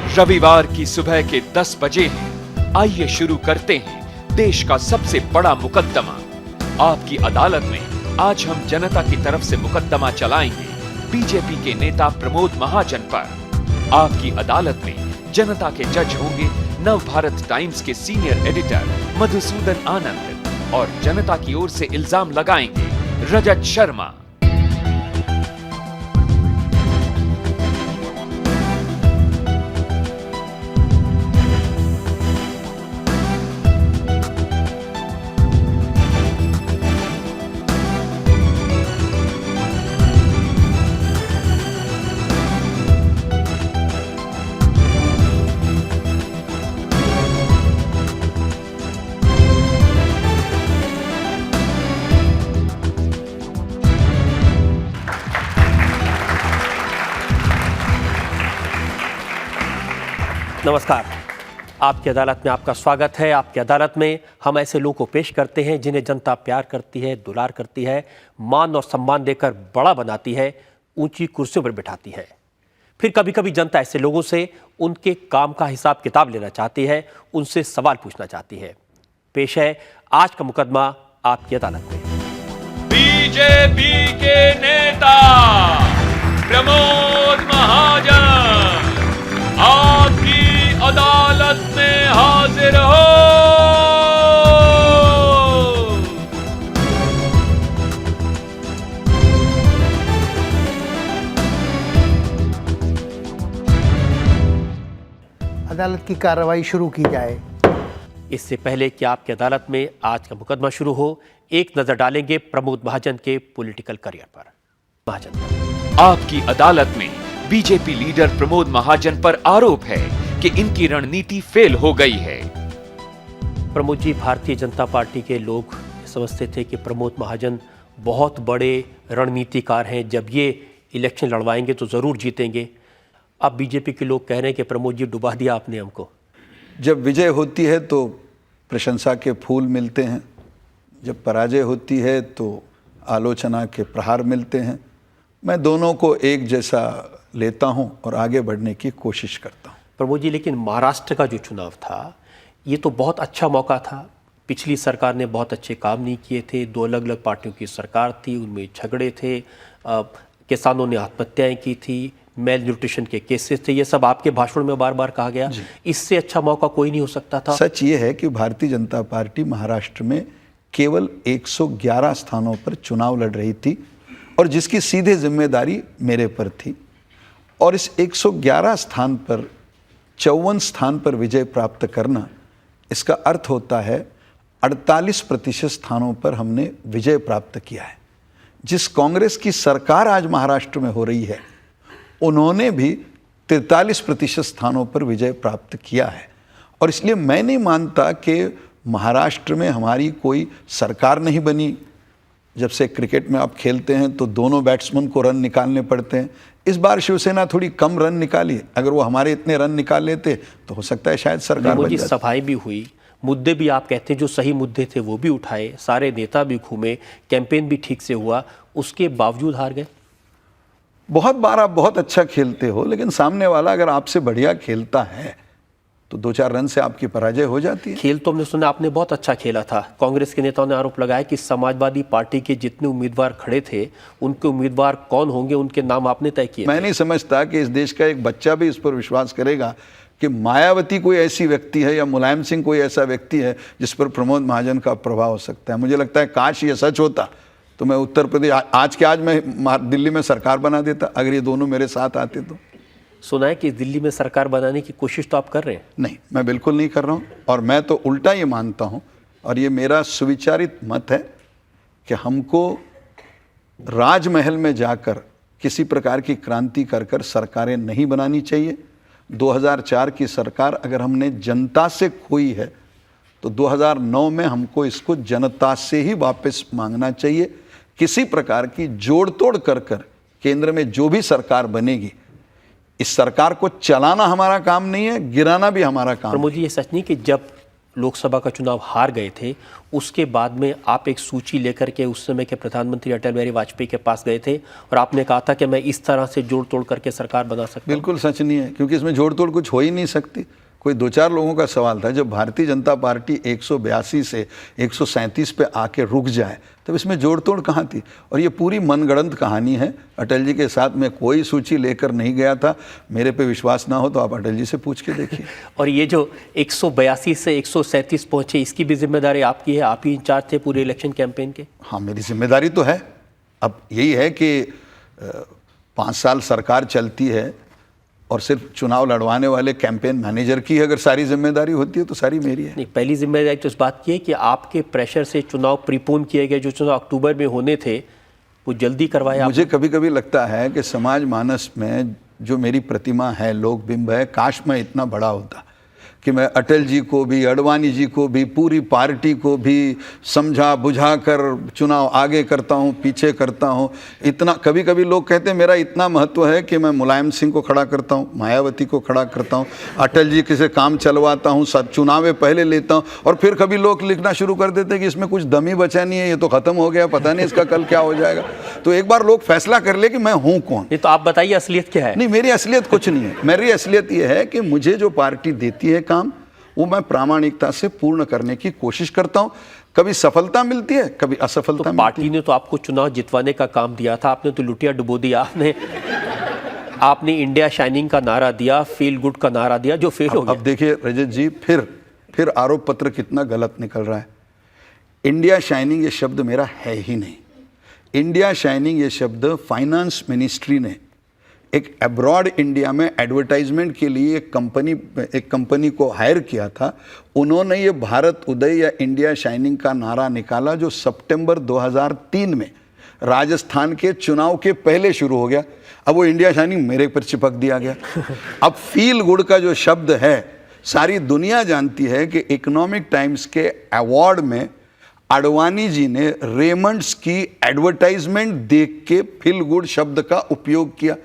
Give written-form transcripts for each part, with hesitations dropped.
रविवार की सुबह के 10 बजे हैं। आइए शुरू करते हैं देश का सबसे बड़ा मुकदमा। आपकी अदालत में आज हम जनता की तरफ से मुकदमा चलाएंगे बीजेपी के नेता प्रमोद महाजन पर। आपकी अदालत में जनता के जज होंगे नव भारत टाइम्स के सीनियर एडिटर मधुसूदन आनंद और जनता की ओर से इल्जाम लगाएंगे रजत शर्मा। नमस्कार, आपकी अदालत में आपका स्वागत है। आपकी अदालत में हम ऐसे लोगों को पेश करते हैं जिन्हें जनता प्यार करती है, दुलार करती है, मान और सम्मान देकर बड़ा बनाती है, ऊंची कुर्सियों पर बिठाती है। फिर कभी कभी जनता ऐसे लोगों से उनके काम का हिसाब किताब लेना चाहती है, उनसे सवाल पूछना चाहती है। पेश है आज का मुकदमा आपकी अदालत में। बीजेपी के नेता प्रमोद महाजन आपकी अदालत में हाजिर हो। अदालत की कार्रवाई शुरू की जाए। इससे पहले कि आपकी अदालत में आज का मुकदमा शुरू हो, एक नजर डालेंगे प्रमोद महाजन के पॉलिटिकल करियर पर। महाजन, आपकी अदालत में बीजेपी लीडर प्रमोद महाजन पर आरोप है कि इनकी रणनीति फेल हो गई है। प्रमोद जी, भारतीय जनता पार्टी के लोग समझते थे कि प्रमोद महाजन बहुत बड़े रणनीतिकार हैं, जब ये इलेक्शन लड़वाएंगे तो ज़रूर जीतेंगे। अब बीजेपी के लोग कह रहे हैं कि प्रमोद जी डुबा दिया आपने हमको। जब विजय होती है तो प्रशंसा के फूल मिलते हैं, जब पराजय होती है तो आलोचना के प्रहार मिलते हैं। मैं दोनों को एक जैसा लेता हूं और आगे बढ़ने की कोशिश करता हूं। प्रमोद जी, लेकिन महाराष्ट्र का जो चुनाव था ये तो बहुत अच्छा मौका था। पिछली सरकार ने बहुत अच्छे काम नहीं किए थे, दो अलग अलग पार्टियों की सरकार थी, उनमें झगड़े थे, किसानों ने आत्महत्याएं की थी, मेल न्यूट्रिशन के केसेस थे, ये सब आपके भाषण में बार बार कहा गया। इससे अच्छा मौका कोई नहीं हो सकता था। सच ये है कि भारतीय जनता पार्टी महाराष्ट्र में केवल 111 स्थानों पर चुनाव लड़ रही थी और जिसकी सीधे जिम्मेदारी मेरे पर थी। और इस 111 स्थान पर 54 स्थान पर विजय प्राप्त करना, इसका अर्थ होता है 48% स्थानों पर हमने विजय प्राप्त किया है। जिस कांग्रेस की सरकार आज महाराष्ट्र में हो रही है, उन्होंने भी 43% स्थानों पर विजय प्राप्त किया है। और इसलिए मैं नहीं मानता कि महाराष्ट्र में हमारी कोई सरकार नहीं बनी। जब से क्रिकेट में आप खेलते हैं तो दोनों बैट्समैन को रन निकालने पड़ते हैं। इस बार शिवसेना थोड़ी कम रन निकाली, अगर वो हमारे इतने रन निकाल लेते तो हो सकता है शायद सरकार बन जाती। सभाएं भी हुई, मुद्दे भी आप कहते हैं जो सही मुद्दे थे वो भी उठाए, सारे नेता भी घूमे, कैंपेन भी ठीक से हुआ, उसके बावजूद हार गए। बहुत बार आप बहुत अच्छा खेलते हो, लेकिन सामने वाला अगर आपसे बढ़िया खेलता है तो 2-4 रन से आपकी पराजय हो जाती है। खेल तो हमने सुना आपने बहुत अच्छा खेला था। कांग्रेस के नेताओं ने आरोप लगाया कि समाजवादी पार्टी के जितने उम्मीदवार खड़े थे, उनके उम्मीदवार कौन होंगे, उनके नाम आपने तय किए। मैं नहीं समझता कि इस देश का एक बच्चा भी इस पर विश्वास करेगा कि मायावती कोई ऐसी व्यक्ति है या मुलायम सिंह कोई ऐसा व्यक्ति है जिस पर प्रमोद महाजन का प्रभाव हो सकता है। मुझे लगता है काश ये सच होता तो मैं उत्तर प्रदेश आज के आज मैं दिल्ली में सरकार बना देता, अगर ये दोनों मेरे साथ आते तो। सुना है कि दिल्ली में सरकार बनाने की कोशिश तो आप कर रहे हैं। नहीं, मैं बिल्कुल नहीं कर रहा हूँ। और मैं तो उल्टा ये मानता हूँ, और ये मेरा सुविचारित मत है, कि हमको राजमहल में जाकर किसी प्रकार की क्रांति कर कर सरकारें नहीं बनानी चाहिए। 2004 की सरकार अगर हमने जनता से खोई है तो 2009 में हमको इसको जनता से ही वापस मांगना चाहिए। किसी प्रकार की जोड़ तोड़ कर कर केंद्र में जो भी सरकार बनेगी, इस सरकार को चलाना हमारा काम नहीं है, गिराना भी हमारा काम। प्रमोद जी, ये सच नहीं कि जब लोकसभा का चुनाव हार गए थे, उसके बाद में आप एक सूची लेकर के उस समय के प्रधानमंत्री अटल बिहारी वाजपेयी के पास गए थे और आपने कहा था कि मैं इस तरह से जोड़ तोड़ करके सरकार बना सकता हूं। बिल्कुल सच नहीं है, क्योंकि इसमें जोड़ तोड़ कुछ हो ही नहीं सकती। कोई 2-4 लोगों का सवाल था। जब भारतीय जनता पार्टी 182 से 137 पे आके रुक जाए तब इसमें जोड़ तोड़ कहाँ थी। और ये पूरी मनगढ़ंत कहानी है। अटल जी के साथ मैं कोई सूची लेकर नहीं गया था। मेरे पे विश्वास ना हो तो आप अटल जी से पूछ के देखिए। और ये जो 182 से 137 पहुंचे, इसकी भी जिम्मेदारी आपकी है? आप ही इंचार्ज थे पूरे इलेक्शन कैंपेन के? हाँ, मेरी जिम्मेदारी तो है। अब यही है कि 5 साल सरकार चलती है और सिर्फ चुनाव लड़वाने वाले कैंपेन मैनेजर की अगर सारी जिम्मेदारी होती है तो सारी मेरी है। नहीं, पहली जिम्मेदारी तो इस बात की है कि आपके प्रेशर से चुनाव प्रीपोन किए गए, जो चुनाव अक्टूबर में होने थे वो जल्दी करवाया। मुझे कभी कभी लगता है कि समाज मानस में जो मेरी प्रतिमा है, लोक बिंब है, काश मैं इतना बड़ा होता कि मैं अटल जी को भी, अडवाणी जी को भी, पूरी पार्टी को भी समझा बुझा कर चुनाव आगे करता हूँ, पीछे करता हूँ। इतना कभी कभी लोग कहते हैं मेरा इतना महत्व है कि मैं मुलायम सिंह को खड़ा करता हूँ, मायावती को खड़ा करता हूँ, अटल जी के से काम चलवाता हूँ, सब चुनाव पहले लेता हूँ। और फिर कभी लोग लिखना शुरू कर देते हैं कि इसमें कुछ दम ही बचा नहीं है, ये तो ख़त्म हो गया, पता नहीं इसका कल क्या हो जाएगा। तो एक बार लोग फैसला कर ले कि मैं हूँ कौन। ये तो आप बताइए असलियत क्या है? नहीं, मेरी असलियत कुछ नहीं है। मेरी असलियत ये है कि मुझे जो पार्टी देती है काम, वो मैं प्रामाणिकता से पूर्ण करने की कोशिश करता हूं। कभी सफलता मिलती है, कभी असफलता तो मिलती पार्टी ने तो आपको चुनाव जितवाने का काम दिया था, आपने तो लुटिया डुबो दिया। आपने इंडिया शाइनिंग का नारा दिया, फील गुड का नारा दिया, जो फेल हो गया। अब देखिए रजत जी, फिर आरोप पत्र कितना गलत निकल रहा है। इंडिया शाइनिंग ये शब्द मेरा है ही नहीं। इंडिया शाइनिंग ये शब्द फाइनेंस मिनिस्ट्री ने एक अब्रॉड इंडिया में एडवर्टाइजमेंट के लिए एक कंपनी को हायर किया था। उन्होंने ये भारत उदय या इंडिया शाइनिंग का नारा निकाला, जो सितंबर 2003 में राजस्थान के चुनाव के पहले शुरू हो गया। अब वो इंडिया शाइनिंग मेरे पर चिपक दिया गया। अब फील गुड का जो शब्द है, सारी दुनिया जानती है कि इकोनॉमिक टाइम्स के अवार्ड में आडवाणी जी ने रेमंड्स की एडवर्टाइजमेंट देख के फील गुड शब्द का उपयोग किया।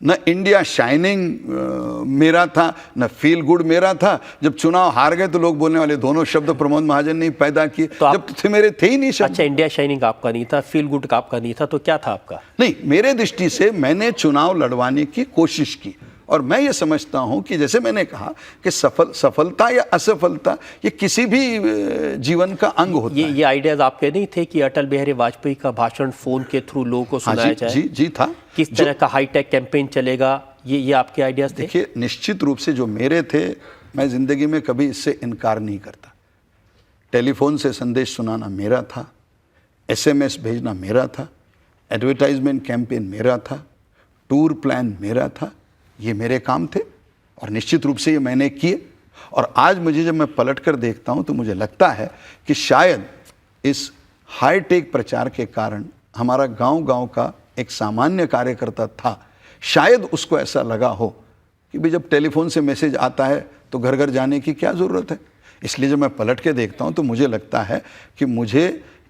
न इंडिया शाइनिंग मेरा था, न फील गुड मेरा था। जब चुनाव हार गए तो लोग बोलने वाले दोनों शब्द प्रमोद महाजन ने पैदा किए, तो जब थे मेरे थे ही नहीं शब्द। अच्छा, इंडिया शाइनिंग आपका नहीं था, फील गुड का आपका नहीं था, तो क्या था आपका? नहीं, मेरे दृष्टि से मैंने चुनाव लड़वाने की कोशिश की। और मैं ये समझता हूं कि जैसे मैंने कहा कि सफलता या असफलता ये किसी भी जीवन का अंग होता है। ये आइडियाज आपके नहीं थे कि अटल बिहारी वाजपेयी का भाषण फोन के थ्रू लोगों को सुनाया जाए? जी था। किस तरह का हाईटेक कैंपेन चलेगा, ये आपके आइडियाज थे? देखिए, निश्चित रूप से जो मेरे थे, मैं जिंदगी में कभी इससे इनकार नहीं करता। टेलीफोन से संदेश सुनाना मेरा था, SMS भेजना मेरा था, एडवर्टाइजमेंट कैंपेन मेरा था, टूर प्लान मेरा था। ये मेरे काम थे और निश्चित रूप से ये मैंने किए। और आज मुझे जब मैं पलट कर देखता हूं तो मुझे लगता है कि शायद इस हाईटेक प्रचार के कारण हमारा गांव-गांव का एक सामान्य कार्यकर्ता था, शायद उसको ऐसा लगा हो कि भाई जब टेलीफोन से मैसेज आता है तो घर घर जाने की क्या ज़रूरत है। इसलिए जब मैं पलट के देखता हूं तो मुझे लगता है कि मुझे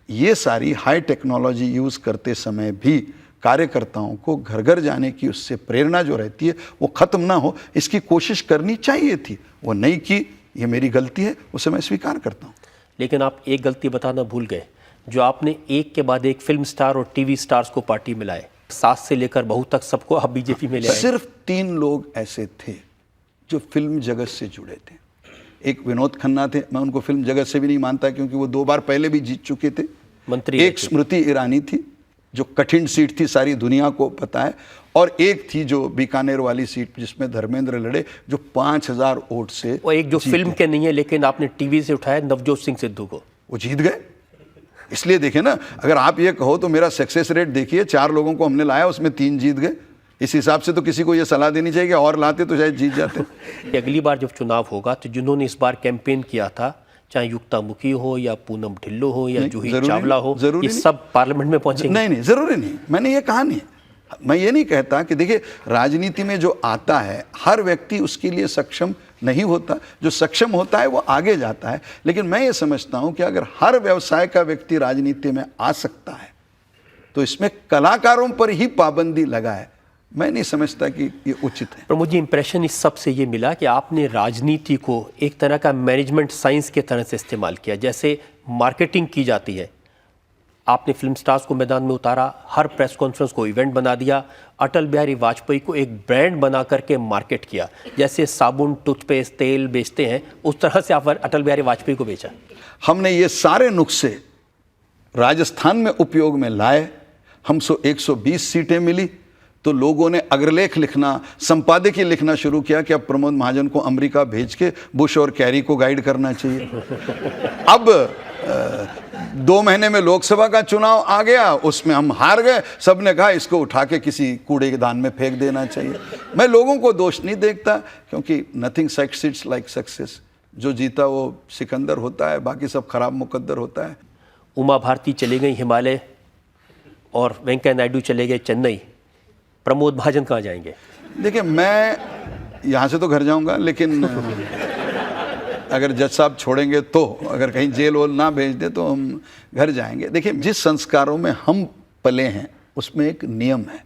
ये सारी हाई टेक्नोलॉजी यूज़ करते समय भी कार्यकर्ताओं को घर घर जाने की उससे प्रेरणा जो रहती है वो ख़त्म ना हो, इसकी कोशिश करनी चाहिए थी। वो नहीं की, ये मेरी गलती है, उसे मैं स्वीकार करता हूँ। लेकिन आप एक गलती बताना भूल गए, जो आपने एक के बाद एक फिल्म स्टार और टीवी स्टार्स को पार्टी में लाए। 7 से लेकर बहू तक सबको आप बीजेपी में ले आए। सिर्फ 3 लोग ऐसे थे जो फिल्म जगत से जुड़े थे। एक विनोद खन्ना थे, मैं उनको फिल्म जगत से भी नहीं मानता क्योंकि वो 2 बार पहले भी जीत चुके थे। मंत्री एक स्मृति ईरानी थी जो कठिन सीट थी, सारी दुनिया को पता है। और एक थी जो बीकानेर वाली सीट जिसमें धर्मेंद्र लड़े, जो 5000 वोट से। और एक जो फिल्म के नहीं है लेकिन आपने टीवी से उठाया, नवजोत सिंह सिद्धू को, वो जीत गए। इसलिए देखें ना, अगर आप ये कहो तो मेरा सक्सेस रेट देखिए, 4 लोगों को हमने लाया, उसमें 3 जीत गए। इस हिसाब से तो किसी को ये सलाह देनी चाहिए कि और लाते तो शायद जीत जाते। अगली बार जब चुनाव होगा तो जिन्होंने इस बार कैंपेन किया था, चाहे युक्ता मुखी हो या पूनम ढिल्लो हो या जूही चावला हो, ये सब पार्लियामेंट में पहुंचेंगे? नहीं, जरूरी नहीं। मैंने ये कहा नहीं। मैं ये नहीं कहता कि देखिए, राजनीति में जो आता है हर व्यक्ति उसके लिए सक्षम नहीं होता। जो सक्षम होता है वो आगे जाता है। लेकिन मैं ये समझता हूं कि अगर हर व्यवसाय का व्यक्ति राजनीति में आ सकता है तो इसमें कलाकारों पर ही पाबंदी लगाए मैं नहीं समझता कि ये उचित है। पर मुझे इंप्रेशन इस सब से ये मिला कि आपने राजनीति को एक तरह का मैनेजमेंट साइंस के तरह से इस्तेमाल किया। जैसे मार्केटिंग की जाती है, आपने फिल्म स्टार्स को मैदान में उतारा, हर प्रेस कॉन्फ्रेंस को इवेंट बना दिया, अटल बिहारी वाजपेयी को एक ब्रांड बना करके मार्केट किया। जैसे साबुन, टूथपेस्ट, तेल बेचते हैं, उस तरह से आप अटल बिहारी वाजपेयी को बेचा। हमने ये सारे नुस्खे राजस्थान में उपयोग में लाए। हम 120 सीटें मिली तो लोगों ने अग्रलेख लिखना, संपादकीय लिखना शुरू किया कि अब प्रमोद महाजन को अमेरिका भेज के बुश और कैरी को गाइड करना चाहिए। अब 2 महीने में लोकसभा का चुनाव आ गया, उसमें हम हार गए। सबने कहा इसको उठा के किसी कूड़े के दान में फेंक देना चाहिए। मैं लोगों को दोष नहीं देखता, क्योंकि नथिंग सक्सीड्स लाइक सक्सेस। जो जीता वो सिकंदर होता है, बाकी सब खराब मुकद्दर होता है। उमा भारती चले गई हिमालय और वेंकैया नायडू चले गए चेन्नई, प्रमोद महाजन कहाँ जाएंगे? देखिए, मैं यहाँ से तो घर जाऊँगा, लेकिन अगर जज साहब छोड़ेंगे तो, अगर कहीं जेल वोल ना भेज दे तो हम घर जाएंगे। देखिए, जिस संस्कारों में हम पले हैं उसमें एक नियम है।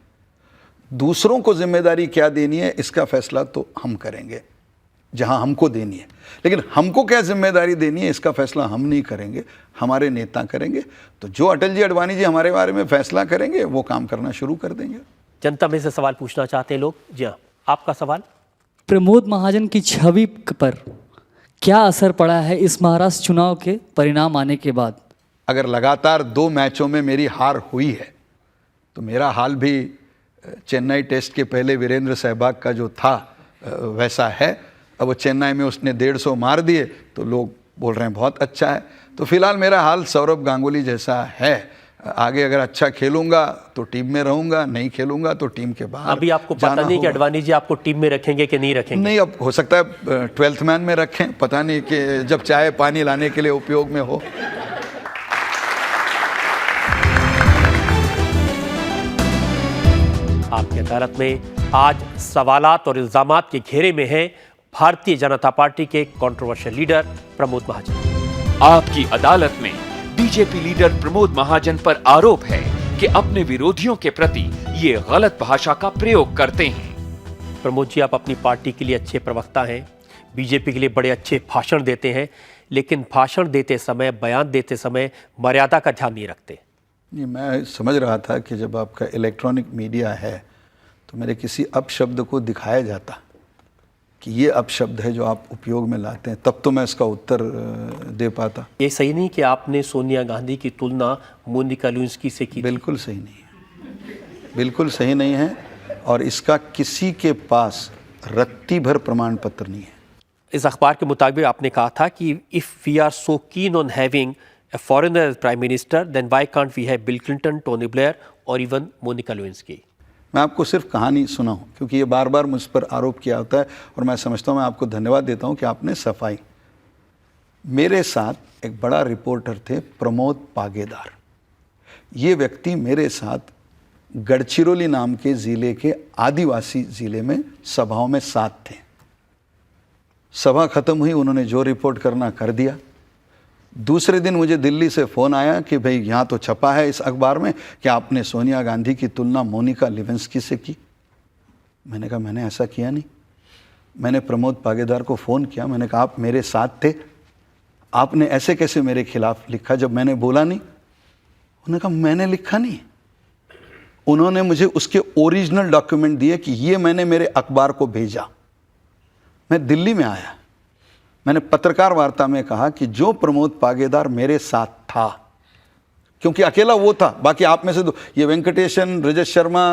दूसरों को जिम्मेदारी क्या देनी है इसका फैसला तो हम करेंगे जहां हमको देनी है, लेकिन हमको क्या जिम्मेदारी देनी है इसका फैसला हम नहीं करेंगे, हमारे नेता करेंगे। तो जो अटल जी, अडवाणी जी हमारे बारे में फैसला करेंगे वो काम करना शुरू कर देंगे। जनता में से सवाल पूछना चाहते हैं लोग। जी हाँ, आपका सवाल। प्रमोद महाजन की छवि पर क्या असर पड़ा है इस महाराष्ट्र चुनाव के परिणाम आने के बाद? अगर लगातार 2 मैचों में मेरी हार हुई है तो मेरा हाल भी चेन्नई टेस्ट के पहले वीरेंद्र सहवाग का जो था वैसा है। अब वो चेन्नई में उसने 150 मार दिए तो लोग बोल रहे हैं बहुत अच्छा है। तो फिलहाल मेरा हाल सौरभ गांगुली जैसा है। आगे अगर अच्छा खेलूंगा तो टीम में रहूंगा, नहीं खेलूंगा तो टीम के बाहर। अभी आपको पता नहीं कि अडवाणी जी आपको टीम में रखेंगे कि नहीं रखेंगे? नहीं, अब हो सकता है 12th मैन में रखें, पता नहीं कि जब चाहे पानी लाने के लिए उपयोग में हो। आपकी अदालत में आज सवालात और इल्जामात के घेरे में है भारतीय जनता पार्टी के कंट्रोवर्शियल लीडर प्रमोद महाजन। आपकी अदालत में बीजेपी लीडर प्रमोद महाजन पर आरोप है कि अपने विरोधियों के प्रति ये गलत भाषा का प्रयोग करते हैं। प्रमोद जी, आप अपनी पार्टी के लिए अच्छे प्रवक्ता हैं, बीजेपी के लिए बड़े अच्छे भाषण देते हैं, लेकिन भाषण देते समय, बयान देते समय मर्यादा का ध्यान नहीं रखते। नहीं, मैं समझ रहा था कि जब आपका इलेक्ट्रॉनिक मीडिया है तो मेरे किसी अपशब्द को दिखाया जाता कि ये अपशब्द है जो आप उपयोग में लाते हैं, तब तो मैं इसका उत्तर दे पाता। ये सही नहीं कि आपने सोनिया गांधी की तुलना मोनिका लेविंस्की से की? बिल्कुल सही नहीं है, बिल्कुल सही नहीं है, और इसका किसी के पास रत्ती भर प्रमाण पत्र नहीं है। इस अखबार के मुताबिक आपने कहा था कि if we are so keen on having a foreigner as prime minister, then why can't we have Bill Clinton, Tony Blair or even Monica Lewinsky? मैं आपको सिर्फ कहानी सुनाऊं, क्योंकि ये बार बार मुझ पर आरोप किया होता है और मैं समझता हूँ, मैं आपको धन्यवाद देता हूँ कि आपने सफाई। मेरे साथ एक बड़ा रिपोर्टर थे प्रमोद पागेदार। ये व्यक्ति मेरे साथ गढ़चिरौली नाम के ज़िले के आदिवासी ज़िले में सभाओं में साथ थे। सभा खत्म हुई, उन्होंने जो रिपोर्ट करना कर दिया। दूसरे दिन मुझे दिल्ली से फ़ोन आया कि भाई यहाँ तो छपा है इस अखबार में कि आपने सोनिया गांधी की तुलना मोनिका लेविंस्की से की। मैंने कहा मैंने ऐसा किया नहीं। मैंने प्रमोद पागेदार को फ़ोन किया, मैंने कहा आप मेरे साथ थे, आपने ऐसे कैसे मेरे खिलाफ लिखा जब मैंने बोला नहीं? उन्होंने कहा मैंने लिखा नहीं। उन्होंने मुझे उसके ओरिजिनल डॉक्यूमेंट दिए कि ये मैंने मेरे अखबार को भेजा। मैं दिल्ली में आया, मैंने पत्रकार वार्ता में कहा कि जो प्रमोद पागेदार मेरे साथ था, क्योंकि अकेला वो था, बाकी आप में से दो, ये वेंकटेशन, रजत शर्मा,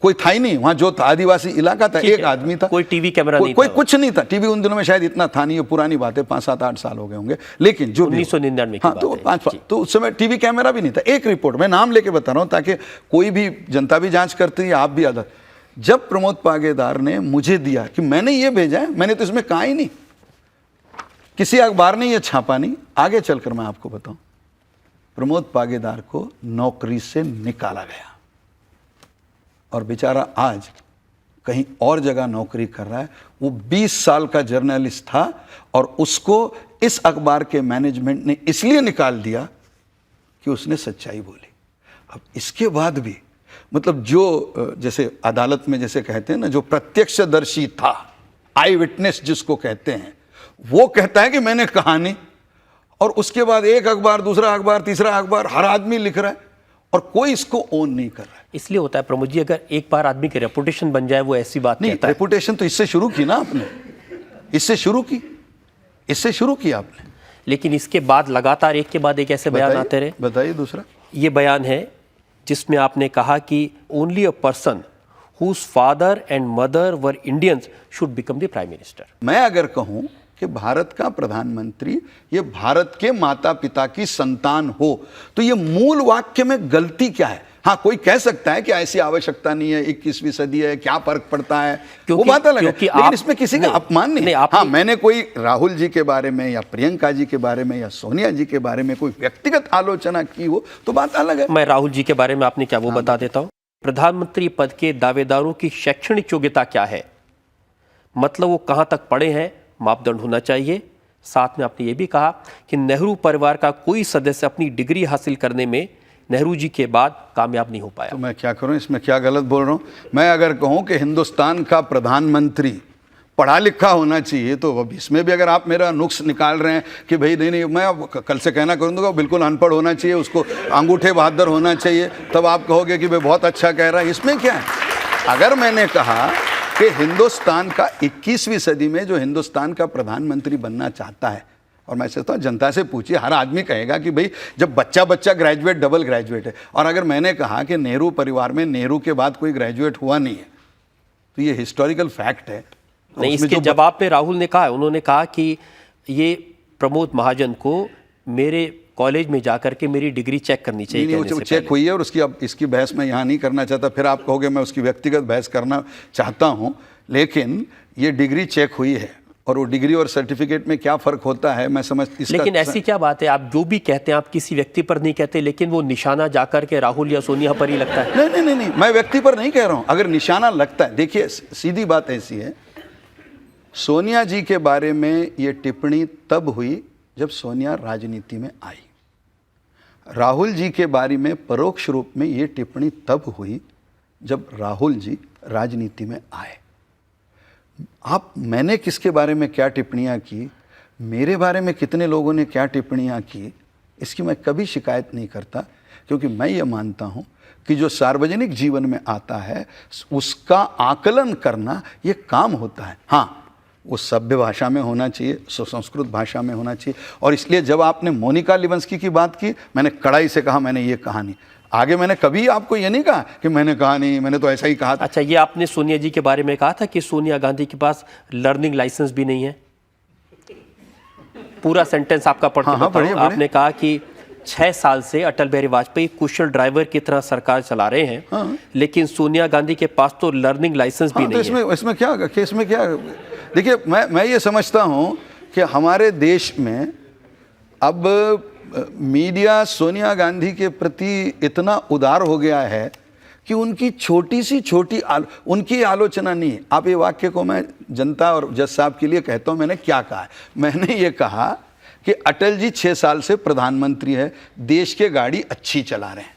कोई था ही नहीं वहाँ। जो था आदिवासी इलाका था, एक आदमी था, कोई टीवी कैमरा नहीं था, कोई कुछ नहीं था। टीवी उन दिनों में शायद इतना था नहीं, ये पुरानी बात है, 5, 7, 8 साल हो गए होंगे, लेकिन जो 1999 हाँ, तो 5, तो उस समय टीवी कैमरा भी नहीं था। एक रिपोर्ट मैं नाम लेके बता रहा हूँ ताकि कोई भी जनता भी जांच करती है, आप भी आदत। जब प्रमोद पागेदार ने मुझे दिया कि मैंने ये भेजा है, मैंने तो इसमें कहा ही नहीं, किसी अखबार ने यह छापा नहीं। आगे चलकर मैं आपको बताऊं, प्रमोद पागेदार को नौकरी से निकाला गया और बेचारा आज कहीं और जगह नौकरी कर रहा है। वो 20 साल का जर्नलिस्ट था और उसको इस अखबार के मैनेजमेंट ने इसलिए निकाल दिया कि उसने सच्चाई बोली। अब इसके बाद भी मतलब जो जैसे अदालत में जैसे कहते हैं ना, जो प्रत्यक्षदर्शी था, आई विटनेस जिसको कहते हैं, वो कहता है कि मैंने कहा नहीं, और उसके बाद एक अखबार, दूसरा अखबार, तीसरा अखबार, हर आदमी लिख रहा है और कोई इसको ओन नहीं कर रहा है। इसलिए होता है प्रमोद जी, अगर एक बार आदमी की रेपुटेशन बन जाए वो ऐसी बात नहीं, कहता है। रेपुटेशन तो इससे शुरू की ना आपने, इससे शुरू की आपने। लेकिन इसके बाद लगातार एक के बाद एक ऐसे बयान आते रहे। बताइए दूसरा। ये बयान है जिसमें आपने कहा कि only a person whose father and mother were Indians should become the prime minister. मैं अगर कहूं कि भारत का प्रधानमंत्री ये भारत के माता पिता की संतान हो, तो ये मूल वाक्य में गलती क्या है? हाँ, कोई कह सकता है कि ऐसी आवश्यकता नहीं है, 21वीं सदी है, क्या फर्क पड़ता है, वो बात अलग है, लेकिन इसमें किसी का अपमान नहीं। हाँ, मैंने कोई राहुल जी के बारे में या प्रियंका जी के बारे में या सोनिया जी के बारे में कोई व्यक्तिगत आलोचना की हो तो बात अलग है। मैं राहुल जी के बारे में आपने क्या वो बता देता हूं। प्रधानमंत्री पद के दावेदारों की शैक्षणिक योग्यता क्या है, मतलब वो कहां तक पढ़े हैं, मापदंड होना चाहिए। साथ में आपने ये भी कहा कि नेहरू परिवार का कोई सदस्य अपनी डिग्री हासिल करने में नेहरू जी के बाद कामयाब नहीं हो पाया। तो मैं क्या करूं, इसमें क्या गलत बोल रहा हूं? मैं अगर कहूं कि हिंदुस्तान का प्रधानमंत्री पढ़ा लिखा होना चाहिए, तो अब इसमें भी अगर आप मेरा नुक्स निकाल रहे हैं कि भाई नहीं, मैं अब कल से कहना करूँगा बिल्कुल अनपढ़ होना चाहिए, उसको अंगूठे बहादुर होना चाहिए, तब आप कहोगे कि भाई बहुत अच्छा कह रहा है। इसमें क्या है? अगर मैंने कहा कि हिंदुस्तान का 21वीं सदी में जो हिंदुस्तान का प्रधानमंत्री बनना चाहता है, और मैं सोचता हूँ जनता से पूछिए, हर आदमी कहेगा कि भाई जब बच्चा ग्रेजुएट, डबल ग्रेजुएट है, और अगर मैंने कहा कि नेहरू परिवार में नेहरू के बाद कोई ग्रेजुएट हुआ नहीं है, तो ये हिस्टोरिकल फैक्ट है। नहीं, इसके जवाब में राहुल ने कहा, उन्होंने कहा कि ये प्रमोद महाजन को मेरे कॉलेज में जाकर के मेरी डिग्री चेक करनी चाहिए। नहीं, वो चेक हुई है, और उसकी अब इसकी बहस मैं यहाँ नहीं करना चाहता, फिर आप कहोगे मैं उसकी व्यक्तिगत बहस करना चाहता हूँ, लेकिन ये डिग्री चेक हुई है, और वो डिग्री और सर्टिफिकेट में क्या फ़र्क होता है मैं समझ। लेकिन ऐसी क्या बात है, आप जो भी कहते हैं आप किसी व्यक्ति पर नहीं कहते, लेकिन वो निशाना जाकर के राहुल या सोनिया पर ही लगता है। नहीं, मैं व्यक्ति पर नहीं कह रहा हूँ। अगर निशाना लगता है, देखिए सीधी बात ऐसी है, सोनिया जी के बारे में ये टिप्पणी तब हुई जब सोनिया राजनीति में आई। राहुल जी के बारे में परोक्ष रूप में ये टिप्पणी तब हुई जब राहुल जी राजनीति में आए। मैंने किसके बारे में क्या टिप्पणियां की, मेरे बारे में कितने लोगों ने क्या टिप्पणियां की, इसकी मैं कभी शिकायत नहीं करता, क्योंकि मैं ये मानता हूं कि जो सार्वजनिक जीवन में आता है उसका आकलन करना ये काम होता है। हाँ, वो सभ्य भाषा में होना चाहिए, सुसंस्कृत भाषा में होना चाहिए। और इसलिए जब आपने मोनिका लेविंस्की की बात की, मैंने कड़ाई से कहा मैंने ये कहा नहीं। आगे मैंने कभी आपको ये नहीं कहा कि मैंने कहा नहीं, मैंने तो ऐसा ही कहा था। अच्छा, ये आपने सोनिया जी के बारे में कहा था कि सोनिया गांधी के पास लर्निंग लाइसेंस भी नहीं है। पूरा सेंटेंस आपका पढ़ते बताऊं। आपने कहा कि 6 साल से अटल बिहारी वाजपेयी कुशल ड्राइवर की तरह सरकार चला रहे हैं, लेकिन सोनिया गांधी के पास तो लर्निंग लाइसेंस भी नहीं है। इसमें क्या केस में क्या? देखिए, मैं ये समझता हूँ कि हमारे देश में अब मीडिया सोनिया गांधी के प्रति इतना उदार हो गया है कि उनकी उनकी आलोचना नहीं है। आप ये वाक्य को मैं जनता और जज साहब के लिए कहता हूँ, मैंने क्या कहा है? मैंने ये कहा कि अटल जी 6 साल से प्रधानमंत्री है, देश के गाड़ी अच्छी चला रहे हैं।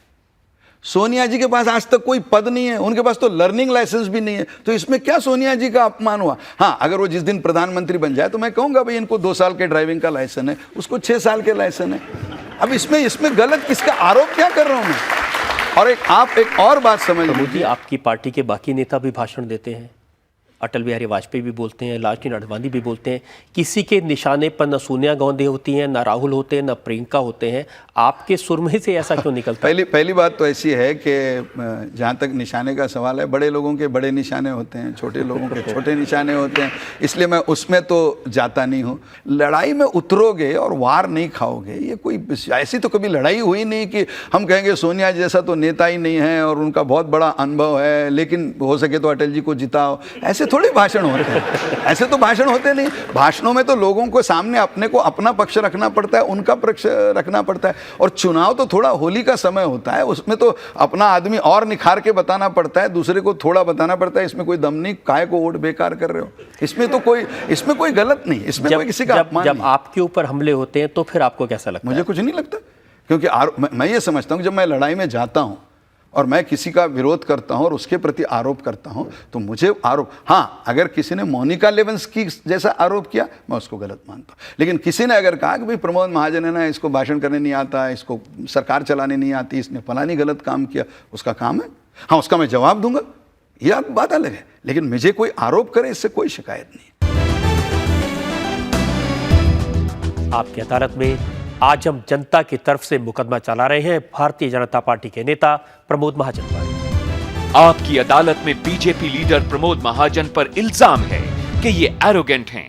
सोनिया जी के पास आज तक कोई पद नहीं है, उनके पास तो लर्निंग लाइसेंस भी नहीं है, तो इसमें क्या सोनिया जी का अपमान हुआ? हाँ, अगर वो जिस दिन प्रधानमंत्री बन जाए तो मैं कहूंगा भाई इनको 2 साल के ड्राइविंग का लाइसेंस है, उसको 6 साल के लाइसेंस है। अब इसमें गलत किसका आरोप क्या कर रहा हूं मैं? और आप एक और बात समझ लीजिए, आपकी पार्टी के बाकी नेता भी भाषण देते हैं, अटल बिहारी वाजपेयी भी बोलते हैं, लालकृष्ण आडवाणी भी बोलते हैं, किसी के निशाने पर न सोनिया गांधी होती हैं, न राहुल होते हैं, न प्रियंका होते हैं। आपके सुरमे से ऐसा क्यों निकलता है? पहली बात तो ऐसी है कि जहाँ तक निशाने का सवाल है, बड़े लोगों के बड़े निशाने होते हैं, छोटे लोगों के छोटे निशाने होते हैं, इसलिए मैं उसमें तो जाता नहीं हूँ। लड़ाई में उतरोगे और वार नहीं खाओगे, ये कोई ऐसी तो कभी लड़ाई हुई नहीं कि हम कहेंगे सोनिया जैसा तो नेता ही नहीं है और उनका बहुत बड़ा अनुभव है, लेकिन हो सके तो अटल जी को जिताओ। ऐसे थोड़े भाषण होते हैं, ऐसे तो भाषण होते नहीं। भाषणों में तो लोगों को सामने अपने को अपना पक्ष रखना पड़ता है, उनका पक्ष रखना पड़ता है। और चुनाव तो थोड़ा होली का समय होता है, उसमें तो अपना आदमी और निखार के बताना पड़ता है, दूसरे को थोड़ा बताना पड़ता है। इसमें कोई दम नहीं, काहे को वोट बेकार कर रहे हो, इसमें कोई गलत नहीं, इसमें कोई किसी का अपमान नहीं। जब आपके ऊपर हमले होते हैं तो फिर आपको कैसा लगता है? मुझे कुछ नहीं लगता, क्योंकि मैं ये समझता हूँ कि जब मैं लड़ाई में जाता हूँ और मैं किसी का विरोध करता हूं और उसके प्रति आरोप करता हूं तो मुझे आरोप, हाँ अगर किसी ने मोनिका लेविन्स्की जैसा आरोप किया मैं उसको गलत मानता हूं, लेकिन किसी ने अगर कहा कि भाई प्रमोद महाजन है ना, इसको भाषण करने नहीं आता, इसको सरकार चलाने नहीं आती, इसने फलानी गलत काम किया, उसका काम है, हाँ उसका मैं जवाब दूंगा, यह बात अलग है, लेकिन मुझे कोई आरोप करे इससे कोई शिकायत नहीं। आपकी अदालत में आज हम जनता की तरफ से मुकदमा चला रहे हैं भारतीय जनता पार्टी के नेता प्रमोद महाजन पर। आपकी अदालत में बीजेपी लीडर प्रमोद महाजन पर इल्जाम है कि ये एरोगेंट हैं।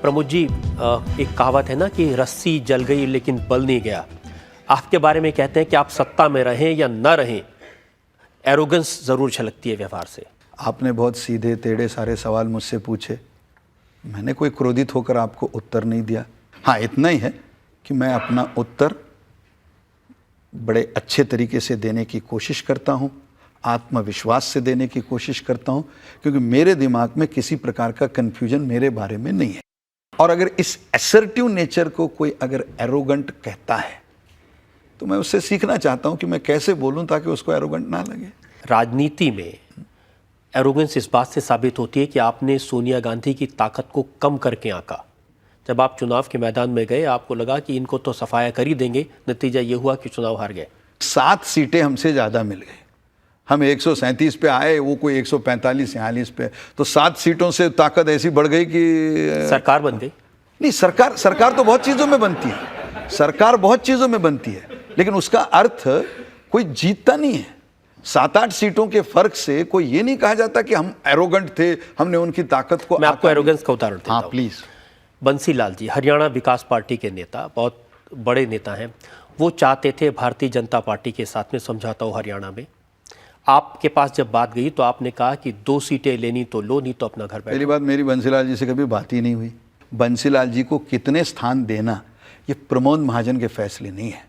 प्रमोद जी, एक कहावत है ना कि रस्सी जल गई लेकिन बल नहीं गया। आपके बारे में कहते हैं कि आप सत्ता में रहें या न रहें, एरोगेंस जरूर झलकती है व्यवहार से। आपने बहुत सीधे टेढ़े सारे सवाल मुझसे पूछे, मैंने कोई क्रोधित होकर आपको उत्तर नहीं दिया। हाँ इतना ही है कि मैं अपना उत्तर बड़े अच्छे तरीके से देने की कोशिश करता हूँ, आत्मविश्वास से देने की कोशिश करता हूँ, क्योंकि मेरे दिमाग में किसी प्रकार का कन्फ्यूजन मेरे बारे में नहीं है। और अगर इस असर्टिव नेचर को कोई अगर एरोगेंट कहता है तो मैं उससे सीखना चाहता हूँ कि मैं कैसे बोलूँ ताकि उसको एरोगेंट ना लगे। राजनीति में एरोगेंस इस बात से साबित होती है कि आपने सोनिया गांधी की ताकत को कम करके आंका। जब आप चुनाव के मैदान में गए आपको लगा कि इनको तो सफाया कर ही देंगे, नतीजा ये हुआ कि चुनाव हार गए। 7 सीटें हमसे ज़्यादा मिल गई, हम 137 पे आए, वो कोई 145-46 पे, तो 7 सीटों से ताकत ऐसी बढ़ गई कि सरकार बन गई। नहीं, सरकार तो बहुत चीज़ों में बनती है, सरकार बहुत चीज़ों में बनती है, लेकिन उसका अर्थ कोई जीतता नहीं है। 7-8 सीटों के फर्क से कोई ये नहीं कहा जाता कि हम एरोगेंट थे, हमने उनकी ताकत को। मैं आपको एरोगेंस का उदाहरण देता हूं। हाँ प्लीज। बंसीलाल जी हरियाणा विकास पार्टी के नेता, बहुत बड़े नेता हैं, वो चाहते थे भारतीय जनता पार्टी के साथ में समझौता हो हरियाणा में। आपके पास जब बात गई तो आपने कहा कि 2 सीटें लेनी तो लो, नहीं तो अपना घर बैठो। पहली बात, मेरी बंसीलाल जी से कभी बात ही नहीं हुई। बंसीलाल जी को कितने स्थान देना ये प्रमोद महाजन के फैसले नहीं है,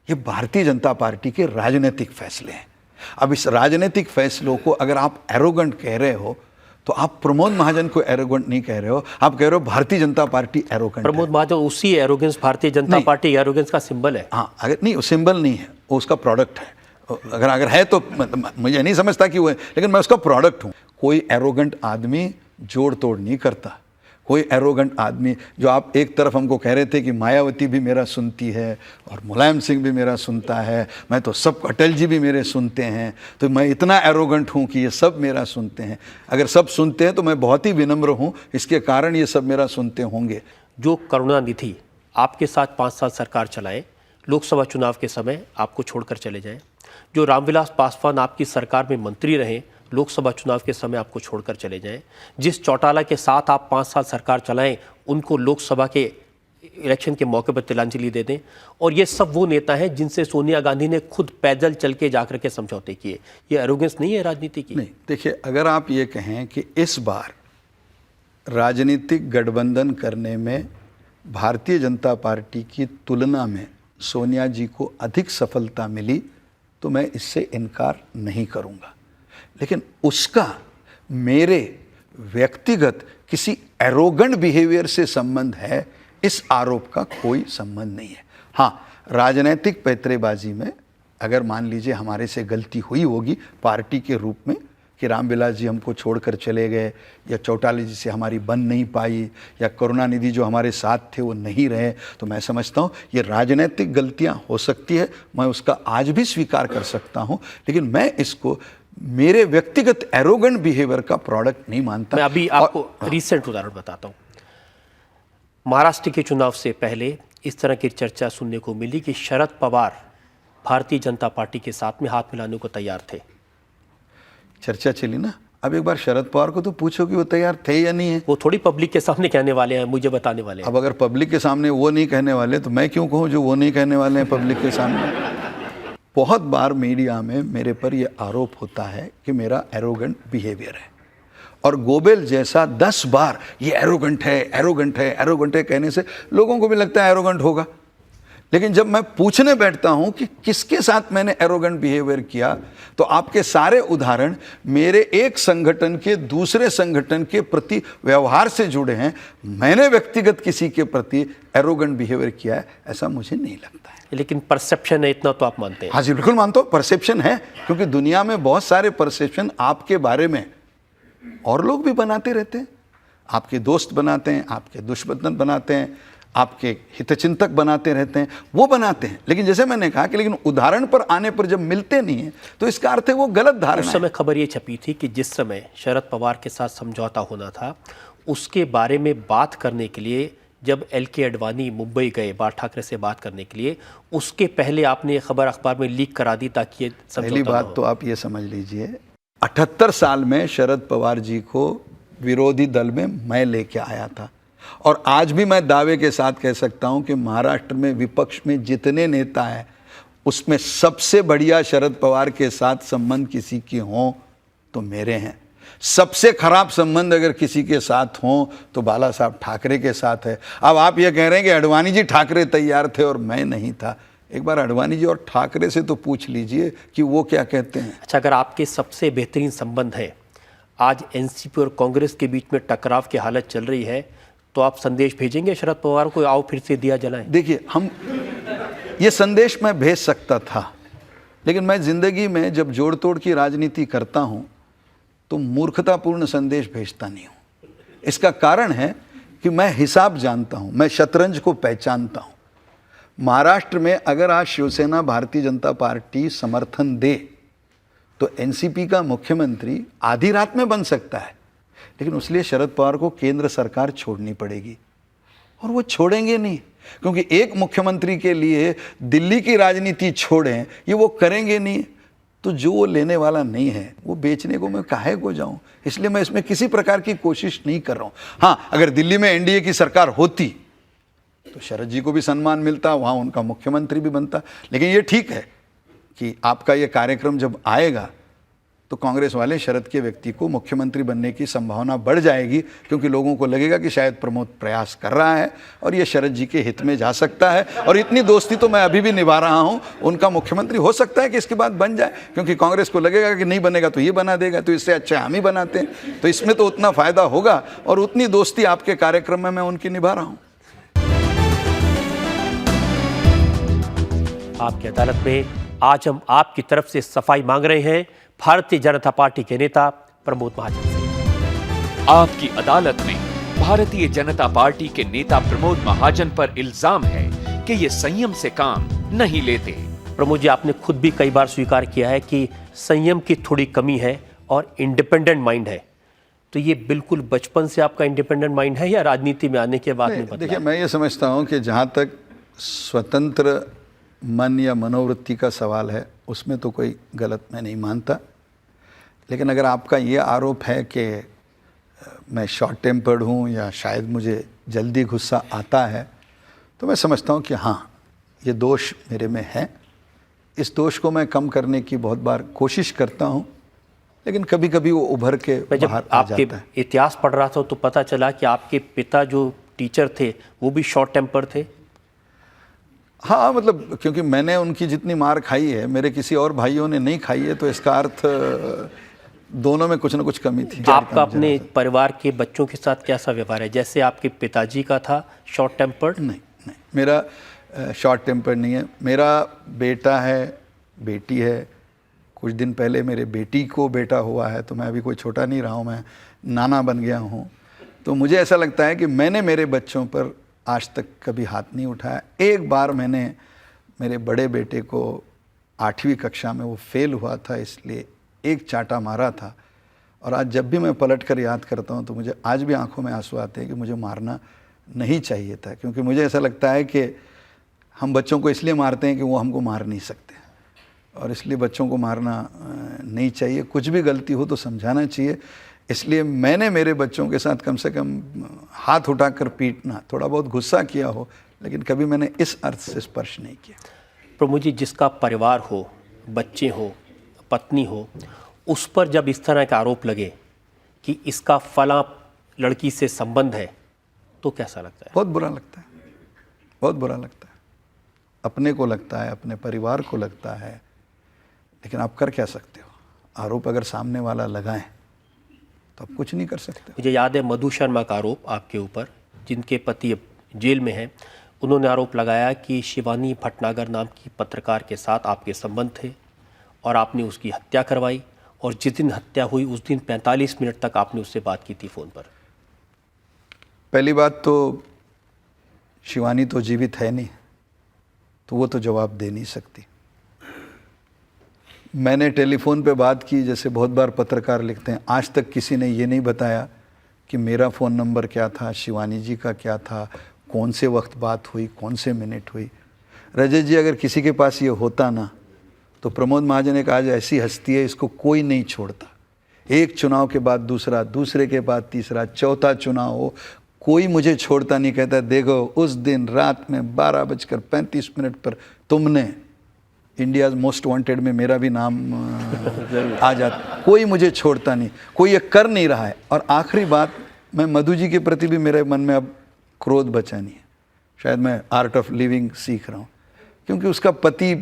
ये भारतीय जनता पार्टी के राजनीतिक फैसले हैं। अब इस राजनीतिक फैसलों को अगर आप एरोगेंट कह रहे हो तो आप प्रमोद महाजन को एरोगेंट नहीं कह रहे हो, आप कह रहे हो भारतीय जनता पार्टी एरोगेंट। प्रमोद महाजन उसी arrogance, Bharatiya Janata party arrogance का सिंबल है। हाँ, अगर नहीं, वो सिंबल नहीं है, वो उसका प्रोडक्ट है। अगर है तो मुझे नहीं समझता कि वो है, लेकिन मैं उसका प्रोडक्ट हूँ। कोई एरोगेंट आदमी जोड़ तोड़ नहीं करता। कोई एरोगेंट आदमी, जो आप एक तरफ हमको कह रहे थे कि मायावती भी मेरा सुनती है और मुलायम सिंह भी मेरा सुनता है, मैं तो सब, अटल जी भी मेरे सुनते हैं, तो मैं इतना एरोगेंट हूँ कि ये सब मेरा सुनते हैं। अगर सब सुनते हैं तो मैं बहुत ही विनम्र हूँ, इसके कारण ये सब मेरा सुनते होंगे। जो करुणानिधि आपके साथ 5 साल सरकार चलाए, लोकसभा चुनाव के समय आपको छोड़कर चले जाए, जो रामविलास पासवान आपकी सरकार में मंत्री रहे, लोकसभा चुनाव के समय आपको छोड़कर चले जाएं, जिस चौटाला के साथ आप 5 साल सरकार चलाएं उनको लोकसभा के इलेक्शन के मौके पर तिलांजलि दे दें, और ये सब वो नेता हैं जिनसे सोनिया गांधी ने खुद पैदल चल के जाकर के समझौते किए। ये एरोगेंस नहीं है राजनीति की? नहीं, देखिए, अगर आप ये कहें कि इस बार राजनीतिक गठबंधन करने में भारतीय जनता पार्टी की तुलना में सोनिया जी को अधिक सफलता मिली तो मैं इससे इनकार नहीं करूँगा, लेकिन उसका मेरे व्यक्तिगत किसी एरोगेंट बिहेवियर से संबंध है, इस आरोप का कोई संबंध नहीं है। हाँ, राजनीतिक पैंतरेबाजी में अगर मान लीजिए हमारे से गलती हुई होगी पार्टी के रूप में कि रामविलास जी हमको छोड़कर चले गए, या चौटाला जी से हमारी बन नहीं पाई, या करुणानिधि जो हमारे साथ थे वो नहीं रहे, तो मैं समझता हूँ ये राजनीतिक गलतियाँ हो सकती है, मैं उसका आज भी स्वीकार कर सकता हूँ, लेकिन मैं इसको मेरे व्यक्तिगत एरोगेंट बिहेवियर का प्रोडक्ट नहीं मानता। मैं अभी आपको रिसेंट उदाहरण बताता हूँ। महाराष्ट्र के चुनाव से पहले इस तरह की चर्चा सुनने को मिली कि शरद पवार भारतीय जनता पार्टी के साथ में हाथ मिलाने को तैयार थे। चर्चा चली ना, अब एक बार शरद पवार को तो पूछो कि वो तैयार थे या नहीं है। वो थोड़ी पब्लिक के सामने कहने वाले हैं, मुझे बताने वाले हैं। अब अगर पब्लिक के सामने वो नहीं कहने वाले तो मैं क्यों कहूँ जो वो नहीं कहने वाले हैं पब्लिक के सामने। बहुत बार मीडिया में मेरे पर यह आरोप होता है कि मेरा एरोगेंट बिहेवियर है, और गोबेल जैसा 10 बार ये एरोगेंट है, एरोगेंट है, एरोगेंट है कहने से लोगों को भी लगता है एरोगेंट होगा, लेकिन जब मैं पूछने बैठता हूं कि किसके साथ मैंने एरोगेंट बिहेवियर किया, तो आपके सारे उदाहरण मेरे एक संगठन के दूसरे संगठन के प्रति व्यवहार से जुड़े हैं। मैंने व्यक्तिगत किसी के प्रति एरोगेंट बिहेवियर किया है, ऐसा मुझे नहीं लगता है। लेकिन परसेप्शन है, इतना तो आप मानते हैं? हाँ जी, बिल्कुल मानता हूं, परसेप्शन है, क्योंकि दुनिया में बहुत सारे परसेप्शन आपके बारे में और लोग भी बनाते रहते हैं। आपके दोस्त बनाते हैं, आपके दुश्मन बनाते हैं, आपके हितचिंतक बनाते रहते हैं, वो बनाते हैं। लेकिन जैसे मैंने कहा कि लेकिन उदाहरण पर आने पर जब मिलते नहीं है तो इसका अर्थ है वो गलत धारणा है। उस समय खबर ये छपी थी कि जिस समय शरद पवार के साथ समझौता होना था, उसके बारे में बात करने के लिए जब LK अडवाणी मुंबई गए बाल ठाकरे से बात करने के लिए, उसके पहले आपने ये खबर अखबार में लीक करा दी ताकि ये पहली बात तो आप ये समझ लीजिए, 78 साल में शरद पवार जी को विरोधी दल में मैं लेके आया था, और आज भी मैं दावे के साथ कह सकता हूं कि महाराष्ट्र में विपक्ष में जितने नेता हैं उसमें सबसे बढ़िया शरद पवार के साथ संबंध किसी के हों तो मेरे हैं। सबसे खराब संबंध अगर किसी के साथ हों तो बाला साहब ठाकरे के साथ है। अब आप ये कह रहे हैं कि अडवाणी जी ठाकरे तैयार थे और मैं नहीं था। एक बार अडवाणी जी और ठाकरे से तो पूछ लीजिए कि वो क्या कहते हैं। अच्छा, अगर आपके सबसे बेहतरीन संबंध है, आज NCP और कांग्रेस के बीच में टकराव की हालत चल रही है, तो आप संदेश भेजेंगे शरद पवार को, आओ फिर से दिया जलाएं? देखिए, हम ये संदेश मैं भेज सकता था, लेकिन मैं जिंदगी में जब जोड़ तोड़ की राजनीति करता हूं तो मूर्खतापूर्ण संदेश भेजता नहीं हूं। इसका कारण है कि मैं हिसाब जानता हूं, मैं शतरंज को पहचानता हूं। महाराष्ट्र में अगर आज शिवसेना भारतीय जनता पार्टी समर्थन दे तो NCP का मुख्यमंत्री आधी रात में बन सकता है, लेकिन उसलिए शरद पवार को केंद्र सरकार छोड़नी पड़ेगी, और वो छोड़ेंगे नहीं, क्योंकि एक मुख्यमंत्री के लिए दिल्ली की राजनीति छोड़ें, ये वो करेंगे नहीं। तो जो वो लेने वाला नहीं है वो बेचने को मैं काहे को जाऊं, इसलिए मैं इसमें किसी प्रकार की कोशिश नहीं कर रहा हूं। हाँ, अगर दिल्ली में NDA की सरकार होती तो शरद जी को भी सम्मान मिलता, वहां उनका मुख्यमंत्री भी बनता। लेकिन ये ठीक है कि आपका ये कार्यक्रम जब आएगा तो कांग्रेस वाले शरद के व्यक्ति को मुख्यमंत्री बनने की संभावना बढ़ जाएगी, क्योंकि लोगों को लगेगा कि शायद प्रमोद प्रयास कर रहा है और ये शरद जी के हित में जा सकता है। और इतनी दोस्ती तो मैं अभी भी निभा रहा हूं, उनका मुख्यमंत्री हो सकता है कि इसके बाद बन जाए, क्योंकि कांग्रेस को लगेगा कि नहीं बनेगा तो ये बना देगा, तो इससे अच्छा हम ही बनाते हैं, तो इसमें तो उतना फायदा होगा, और उतनी दोस्ती आपके कार्यक्रम में मैं उनकी निभा रहा हूं। आपकी अदालत में आज हम आपकी तरफ से सफाई मांग रहे हैं भारतीय जनता पार्टी के नेता प्रमोद महाजन से। आपकी अदालत में भारतीय जनता पार्टी के नेता प्रमोद महाजन पर इल्जाम है कि ये संयम से काम नहीं लेते। प्रमोद जी, आपने खुद भी कई बार स्वीकार किया है कि संयम की थोड़ी कमी है और इंडिपेंडेंट माइंड है, तो ये बिल्कुल बचपन से आपका इंडिपेंडेंट माइंड है या राजनीति में आने के बाद में बदला? देखिए, मैं ये समझता हूं कि जहां तक स्वतंत्र मन या मनोवृत्ति का सवाल है उसमें तो कोई गलत मैं नहीं मानता, लेकिन अगर आपका ये आरोप है कि मैं शॉर्ट टेम्पर्ड हूँ या शायद मुझे जल्दी गुस्सा आता है, तो मैं समझता हूँ कि हाँ, ये दोष मेरे में है। इस दोष को मैं कम करने की बहुत बार कोशिश करता हूँ, लेकिन कभी कभी वो उभर के बाहर आ जाता है। आपके इतिहास पढ़ रहा था तो पता चला कि आपके पिता जो टीचर थे वो भी शॉर्ट टेम्पर थे। हाँ, मतलब क्योंकि मैंने उनकी जितनी मार खाई है मेरे किसी और भाइयों ने नहीं खाई है, तो इसका अर्थ दोनों में कुछ ना कुछ कमी थी। आपका अपने परिवार के बच्चों के साथ कैसा व्यवहार है? जैसे आपके पिताजी का था शॉर्ट टेम्पर्ड? नहीं, मेरा शॉर्ट टेम्पर्ड नहीं है। मेरा बेटा है, बेटी है। कुछ दिन पहले मेरे बेटी को बेटा हुआ है, तो मैं अभी कोई छोटा नहीं रहा हूँ, मैं नाना बन गया हूँ। तो मुझे ऐसा लगता है कि मैंने मेरे बच्चों पर आज तक कभी हाथ नहीं उठाया। एक बार मैंने मेरे बड़े बेटे को 8वीं कक्षा में, वो फेल हुआ था इसलिए एक चांटा मारा था, और आज जब भी मैं पलट कर याद करता हूँ तो मुझे आज भी आंखों में आंसू आते हैं कि मुझे मारना नहीं चाहिए था, क्योंकि मुझे ऐसा लगता है कि हम बच्चों को इसलिए मारते हैं कि वो हमको मार नहीं सकते, और इसलिए बच्चों को मारना नहीं चाहिए। कुछ भी गलती हो तो समझाना चाहिए। इसलिए मैंने मेरे बच्चों के साथ कम से कम हाथ उठाकर पीटना, थोड़ा बहुत गुस्सा किया हो, लेकिन कभी मैंने इस अर्थ से स्पर्श नहीं किया। प्रमोद जी, जिसका परिवार हो, बच्चे हो, पत्नी हो, उस पर जब इस तरह का आरोप लगे कि इसका फला लड़की से संबंध है, तो कैसा लगता है? बहुत बुरा लगता है, बहुत बुरा लगता है। अपने को लगता है, अपने परिवार को लगता है, लेकिन आप कर क्या सकते हो? आरोप अगर सामने वाला लगाए तो आप कुछ नहीं कर सकते। मुझे याद है मधु शर्मा का आरोप आपके ऊपर, जिनके पति अब जेल में हैं, उन्होंने आरोप लगाया कि शिवानी भटनागर नाम की पत्रकार के साथ आपके संबंध थे और आपने उसकी हत्या करवाई, और जिस दिन हत्या हुई उस दिन 45 मिनट तक आपने उससे बात की थी फ़ोन पर। पहली बात तो शिवानी तो जीवित है नहीं, तो वो तो जवाब दे नहीं सकती। मैंने टेलीफोन पे बात की, जैसे बहुत बार पत्रकार लिखते हैं, आज तक किसी ने ये नहीं बताया कि मेरा फ़ोन नंबर क्या था, शिवानी जी का क्या था, कौन से वक्त बात हुई, कौन से मिनट हुई। रजत जी, अगर किसी के पास ये होता ना, तो प्रमोद महाजन एक आज ऐसी हस्ती है, इसको कोई नहीं छोड़ता। एक चुनाव के बाद दूसरा, दूसरे के बाद तीसरा, चौथा चुनाव हो, कोई मुझे छोड़ता नहीं, कहता देखो उस दिन रात में 12:35 पर तुमने इंडियाज़ मोस्ट वांटेड में मेरा भी नाम आ जाता। कोई मुझे छोड़ता नहीं, कोई ये कर नहीं रहा है। और आखिरी बात, मैं मधु जी के प्रति भी मेरे मन में अब क्रोध बचा नहीं है। शायद मैं आर्ट ऑफ लिविंग सीख रहा हूँ, क्योंकि उसका पति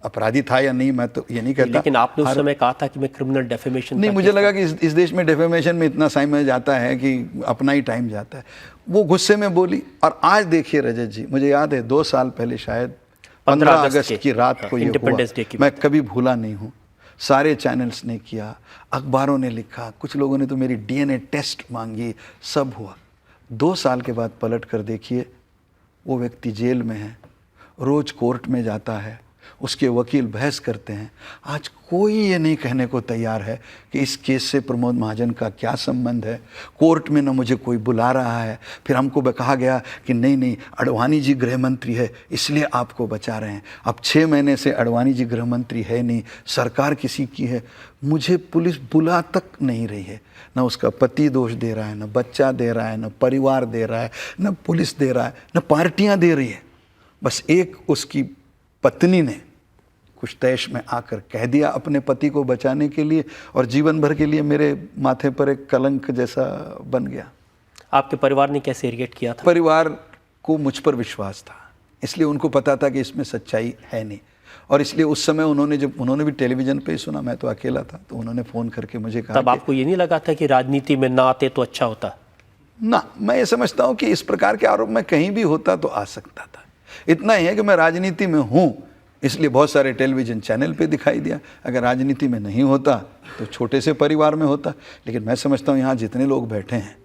अपराधी था या नहीं मैं तो ये नहीं कहता, लेकिन आपने उस समय कहा था कि मैं क्रिमिनल डेफेमेशन नहीं, मुझे लगा कि इस देश में डेफेमेशन में इतना समय जाता है कि अपना ही टाइम जाता है। वो गुस्से में बोली। और आज देखिए रजत जी, मुझे याद है 2 साल पहले शायद 15 अगस्त की रात को ये हुआ, मैं कभी भूला नहीं हूँ। सारे चैनल्स ने किया, अखबारों ने लिखा, कुछ लोगों ने तो मेरी DNA टेस्ट मांगी, सब हुआ। 2 साल के बाद पलट कर देखिए, वो व्यक्ति जेल में है, रोज कोर्ट में जाता है, उसके वकील बहस करते हैं। आज कोई ये नहीं कहने को तैयार है कि इस केस से प्रमोद महाजन का क्या संबंध है। कोर्ट में न मुझे कोई बुला रहा है, फिर हमको कहा गया कि नहीं अडवाणी जी गृह मंत्री है इसलिए आपको बचा रहे हैं। अब 6 महीने से अडवाणी जी गृह मंत्री है नहीं, सरकार किसी की है, मुझे पुलिस बुला तक नहीं रही है। न उसका पति दोष दे रहा है, न बच्चा दे रहा है, न परिवार दे रहा है, न पुलिस दे रहा है, न पार्टियां दे रही है। बस एक उसकी पत्नी ने कुछ तैश में आकर कह दिया अपने पति को बचाने के लिए, और जीवन भर के लिए मेरे माथे पर एक कलंक जैसा बन गया। आपके परिवार ने कैसे रिएक्ट किया था? परिवार को मुझ पर विश्वास था, इसलिए उनको पता था कि इसमें सच्चाई है नहीं, और इसलिए उस समय जब उन्होंने भी टेलीविज़न पे ही सुना, मैं तो अकेला था, तो उन्होंने फ़ोन करके मुझे कहा। तब आपको ये नहीं लगा था कि राजनीति में ना आते तो अच्छा होता? ना, मैं ये समझता हूँ कि इस प्रकार के आरोप में कहीं भी होता तो आ सकता था। इतना ही है कि मैं राजनीति में हूँ, इसलिए बहुत सारे टेलीविज़न चैनल पे दिखाई दिया। अगर राजनीति में नहीं होता तो छोटे से परिवार में होता। लेकिन मैं समझता हूँ यहाँ जितने लोग बैठे हैं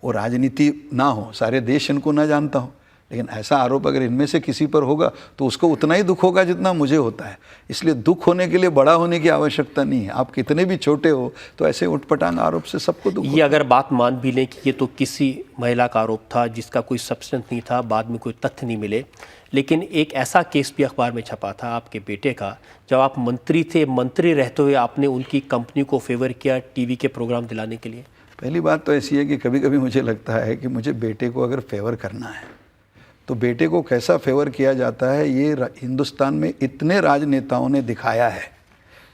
वो राजनीति ना हो, सारे देश इनको ना जानता हो, लेकिन ऐसा आरोप अगर इनमें से किसी पर होगा तो उसको उतना ही दुख होगा जितना मुझे होता है। इसलिए दुख होने के लिए बड़ा होने की आवश्यकता नहीं है। आप कितने भी छोटे हो तो ऐसे उठपटांग आरोप से सबको दुख। ये अगर बात मान भी लें कि ये तो किसी महिला का आरोप था जिसका कोई सब्सटेंस नहीं था, बाद में कोई तथ्य नहीं मिले, लेकिन एक ऐसा केस भी अखबार में छपा था आपके बेटे का, जब आप मंत्री थे, मंत्री रहते हुए आपने उनकी कंपनी को फेवर किया टीवी के प्रोग्राम दिलाने के लिए। पहली बात तो ऐसी है कि कभी कभी मुझे लगता है कि मुझे बेटे को अगर फेवर करना है तो बेटे को कैसा फेवर किया जाता है ये हिंदुस्तान में इतने राजनेताओं ने दिखाया है